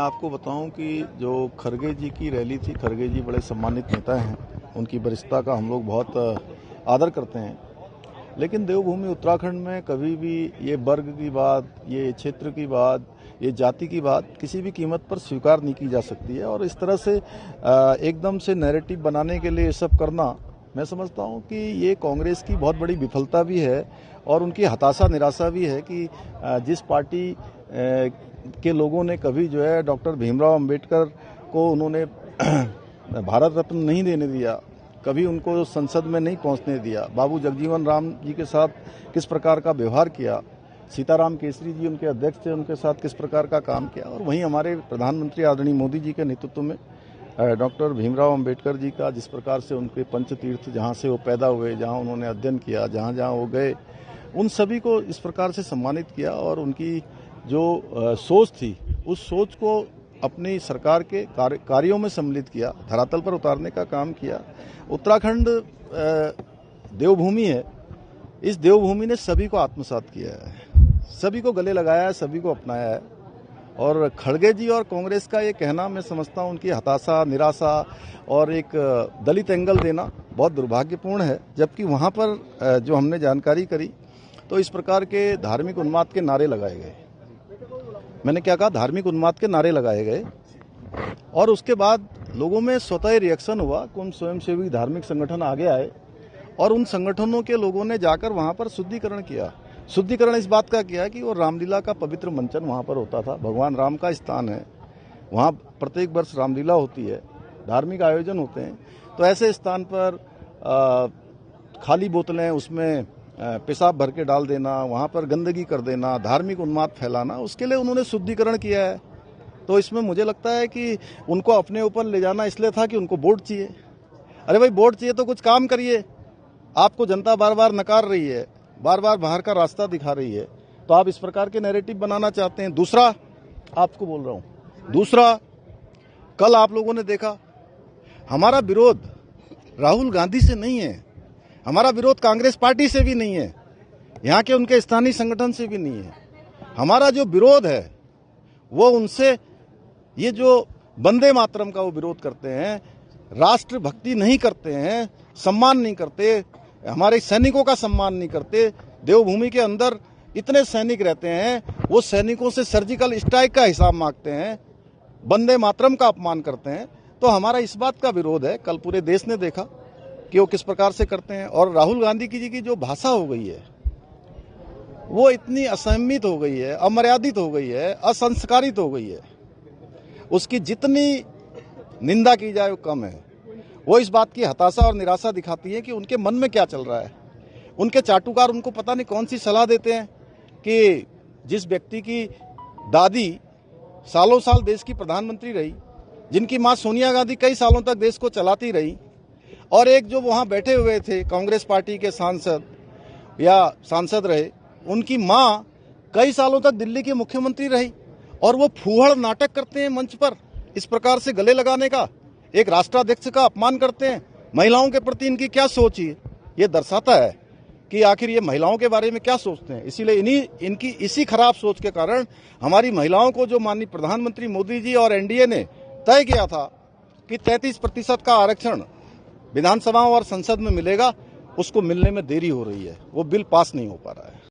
आपको बताऊं कि जो खरगे जी की रैली थी, खरगे जी बड़े सम्मानित नेता हैं, उनकी वरिष्ठता का हम लोग बहुत आदर करते हैं। लेकिन देवभूमि उत्तराखंड में कभी भी ये वर्ग की बात, ये क्षेत्र की बात, ये जाति की बात किसी भी कीमत पर स्वीकार नहीं की जा सकती है। और इस तरह से एकदम से नैरेटिव बनाने के लिए ये सब करना, मैं समझता हूं कि ये कांग्रेस की बहुत बड़ी विफलता भी है और उनकी हताशा निराशा भी है कि जिस पार्टी के लोगों ने कभी जो है डॉक्टर भीमराव अंबेडकर को उन्होंने भारत रत्न नहीं देने दिया, कभी उनको संसद में नहीं पहुंचने दिया, बाबू जगजीवन राम जी के साथ किस प्रकार का व्यवहार किया, सीताराम केसरी जी उनके अध्यक्ष थे, उनके साथ किस प्रकार का काम किया, और वहीं हमारे प्रधानमंत्री आदरणीय मोदी जी के नेतृत्व में डॉक्टर भीमराव अंबेडकर जी का जिस प्रकार से उनके पंचतीर्थ, जहां से वो पैदा हुए, जहां उन्होंने अध्ययन किया, जहां जहां वो गए, उन सभी को इस प्रकार से सम्मानित किया और उनकी जो सोच थी, उस सोच को अपनी सरकार के कार्यों में सम्मिलित किया, धरातल पर उतारने का काम किया। उत्तराखंड देवभूमि है, इस देवभूमि ने सभी को आत्मसात किया है, सभी को गले लगाया है, सभी को अपनाया है। और खड़गे जी और कांग्रेस का ये कहना, मैं समझता हूं उनकी हताशा, निराशा और एक दलित एंगल देना बहुत दुर्भाग्यपूर्ण है। जबकि वहां पर जो हमने जानकारी करी तो इस प्रकार के धार्मिक उन्माद के नारे लगाए गए। मैंने क्या कहा? धार्मिक उन्माद के नारे लगाए गए और उसके बाद लोगों में स्वतः रिएक्शन हुआ। कुछ स्वयंसेवी धार्मिक संगठन आगे आए और उन संगठनों के लोगों ने जाकर वहां पर शुद्धिकरण किया। शुद्धिकरण इस बात का किया कि वो रामलीला का पवित्र मंचन वहां पर होता था, भगवान राम का स्थान है, वहां प्रत्येक वर्ष रामलीला होती है, धार्मिक आयोजन होते हैं। तो ऐसे स्थान पर खाली बोतलें उसमें पेशाब भर के डाल देना, वहां पर गंदगी कर देना, धार्मिक उन्माद फैलाना, उसके लिए उन्होंने शुद्धिकरण किया है। तो इसमें मुझे लगता है कि उनको अपने ऊपर ले जाना इसलिए था कि उनको वोट चाहिए। अरे भाई, वोट चाहिए तो कुछ काम करिए। आपको जनता बार बार नकार रही है, बार बार बाहर का रास्ता दिखा रही है, तो आप इस प्रकार के नैरेटिव बनाना चाहते हैं। दूसरा, आपको बोल रहा हूं, दूसरा, कल आप लोगों ने देखा, हमारा विरोध राहुल गांधी से नहीं है, हमारा विरोध कांग्रेस पार्टी से भी नहीं है, यहाँ के उनके स्थानीय संगठन से भी नहीं है। हमारा जो विरोध है वो उनसे, ये जो वंदे मातरम का वो विरोध करते हैं, राष्ट्र भक्ति नहीं करते हैं, सम्मान नहीं करते, हमारे सैनिकों का सम्मान नहीं करते। देवभूमि के अंदर इतने सैनिक रहते हैं, वो सैनिकों से सर्जिकल स्ट्राइक का हिसाब मांगते हैं, वंदे मातरम का अपमान करते हैं। तो हमारा इस बात का विरोध है। कल पूरे देश ने देखा कि वो किस प्रकार से करते हैं। और राहुल गांधी जी की जो भाषा हो गई है, वो इतनी असंयमित हो गई है, अमर्यादित हो गई है, असंस्कारित हो गई है, उसकी जितनी निंदा की जाए वो कम है। वो इस बात की हताशा और निराशा दिखाती है कि उनके मन में क्या चल रहा है। उनके चाटुकार उनको पता नहीं कौन सी सलाह देते हैं कि जिस व्यक्ति की दादी सालों साल देश की प्रधानमंत्री रही, जिनकी मां सोनिया गांधी कई सालों तक देश को चलाती रही, और एक जो वहां बैठे हुए थे कांग्रेस पार्टी के सांसद या सांसद रहे, उनकी मां कई सालों तक दिल्ली की मुख्यमंत्री रही, और वो फूहड़ नाटक करते हैं मंच पर इस प्रकार से गले लगाने का, एक राष्ट्राध्यक्ष का अपमान करते हैं। महिलाओं के प्रति इनकी क्या सोच है, ये दर्शाता है कि आखिर ये महिलाओं के बारे में क्या सोचते हैं। इसीलिए इनकी इसी खराब सोच के कारण हमारी महिलाओं को जो माननीय प्रधानमंत्री मोदी जी और एनडीए ने तय किया था कि 33% का आरक्षण विधानसभाओं और संसद में मिलेगा, उसको मिलने में देरी हो रही है, वो बिल पास नहीं हो पा रहा है।